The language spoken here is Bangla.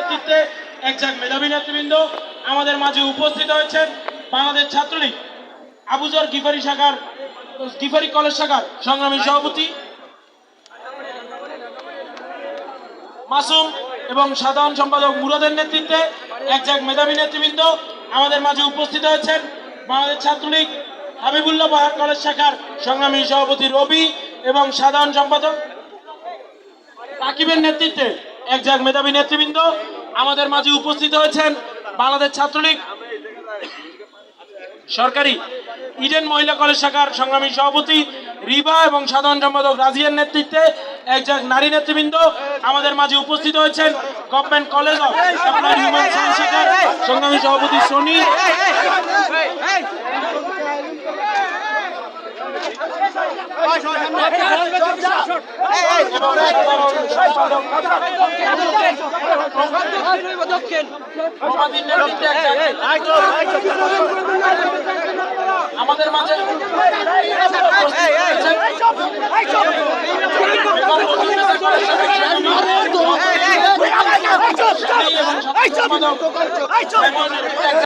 নেতৃত্বে একজন মেধাবী নেতৃবৃন্দ আমাদের মাঝে উপস্থিত হয়েছেন। বাংলাদেশ ছাত্রলীগ আবুজার গিফারি কলেজ শাখার সংগ্রামী সভাপতি মাসুম এবং সাধারণ সম্পাদক মুরাদের নেতৃত্বে একজন মেধাবী নেতৃবৃন্দ আমাদের মাঝে উপস্থিত হয়েছেন। বাংলাদেশ ছাত্রলীগ হাবিবুল্লাহ বাহার কলেজ শাখার সংগ্রামী সভাপতি রবি এবং সাধারণ সম্পাদক রাকিবের নেতৃত্বে একজন মেধাবী নেতৃবৃন্দ আমাদের মাঝে উপস্থিত হয়েছেন। বাংলাদেশ ছাত্রলীগ সরকারি ইডেন মহিলা কলেজ শাখার সংগ্রামী সভাপতি রিবা এবং সাধারণ সম্পাদক রাজিয়ার নেতৃত্বে একজন নারী নেতৃবৃন্দ আমাদের মাঝে উপস্থিত হয়েছেন। Government college of applied human science শাখার সংগ্রামী সভাপতি সোনি আমাদের মাঝে